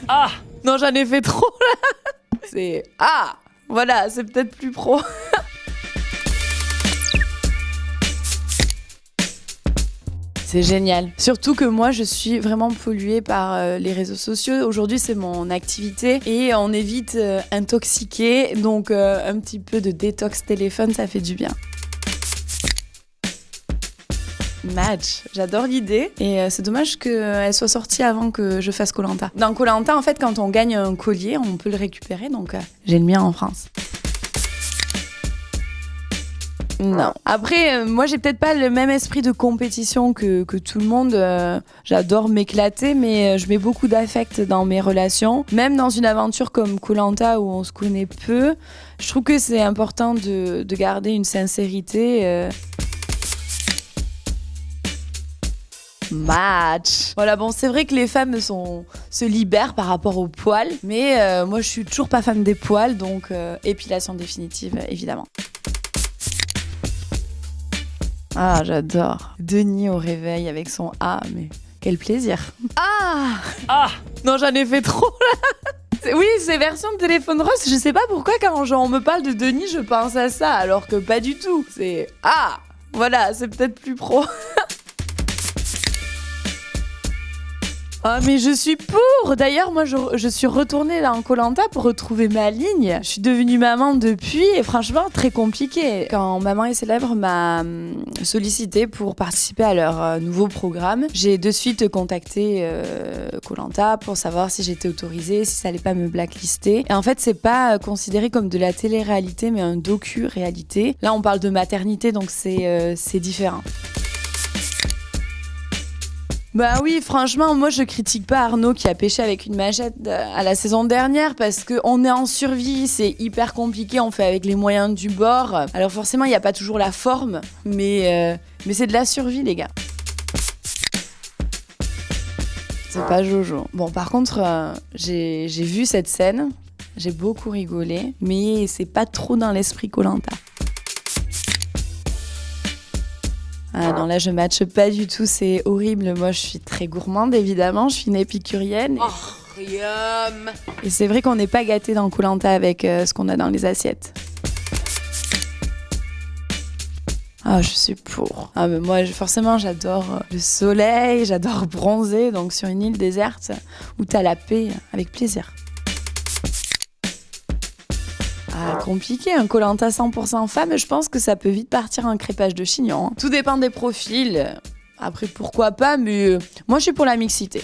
Ah! Non, j'en ai fait trop là. C'est voilà, c'est peut-être plus pro. C'est génial. Surtout que moi, je suis vraiment polluée par les réseaux sociaux. Aujourd'hui, c'est mon activité et on est vite intoxiqué. Donc, un petit peu de détox téléphone, ça fait du bien. Match, j'adore l'idée et c'est dommage qu'elle soit sortie avant que je fasse Koh-Lanta. Dans Koh-Lanta, en fait, quand on gagne un collier, on peut le récupérer, donc j'ai le mien en France. Non. Après, moi, j'ai peut-être pas le même esprit de compétition que tout le monde. J'adore m'éclater, mais je mets beaucoup d'affect dans mes relations. Même dans une aventure comme Koh-Lanta où on se connaît peu, je trouve que c'est important de garder une sincérité. Match. Voilà, bon, c'est vrai que les femmes se libèrent par rapport aux poils, mais moi, je suis toujours pas fan des poils, donc épilation définitive, évidemment. Ah, j'adore. Denis au réveil avec son A, mais quel plaisir. Ah. Non, j'en ai fait trop là. Oui, c'est version de téléphone rose. Je sais pas pourquoi quand on me parle de Denis, je pense à ça, alors que pas du tout. C'est voilà, c'est peut-être plus pro. Ah mais je suis pour. D'ailleurs, moi je suis retournée là en Koh-Lanta pour retrouver ma ligne. Je suis devenue maman depuis et franchement très compliqué. Quand Maman est célèbre m'a sollicité pour participer à leur nouveau programme, j'ai de suite contacté Koh-Lanta pour savoir si j'étais autorisée, si ça allait pas me blacklister. Et en fait, c'est pas considéré comme de la télé-réalité mais un docu-réalité. Là, on parle de maternité donc c'est différent. Bah oui, franchement, moi je critique pas Arnaud qui a pêché avec une machette à la saison dernière parce qu'on est en survie, c'est hyper compliqué, on fait avec les moyens du bord. Alors forcément, il n'y a pas toujours la forme, mais c'est de la survie, les gars. C'est pas Jojo. Bon, par contre, j'ai vu cette scène, j'ai beaucoup rigolé, mais c'est pas trop dans l'esprit Koh-Lanta. Ah non, là je matche pas du tout, c'est horrible. Moi je suis très gourmande évidemment, je suis une épicurienne. Et c'est vrai qu'on n'est pas gâté dans Koh-Lanta avec ce qu'on a dans les assiettes. Ah, je suis pour. Ah, mais moi forcément j'adore le soleil, j'adore bronzer, donc sur une île déserte où t'as la paix, avec plaisir. Compliqué, un Koh-Lanta 100% femme, je pense que ça peut vite partir en crépage de chignon. Tout dépend des profils. Après, pourquoi pas, mais moi, je suis pour la mixité.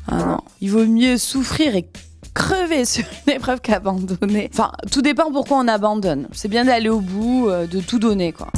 Ah non, il vaut mieux souffrir et crever sur une épreuve qu'abandonner. Enfin, tout dépend pourquoi on abandonne. C'est bien d'aller au bout, de tout donner, quoi.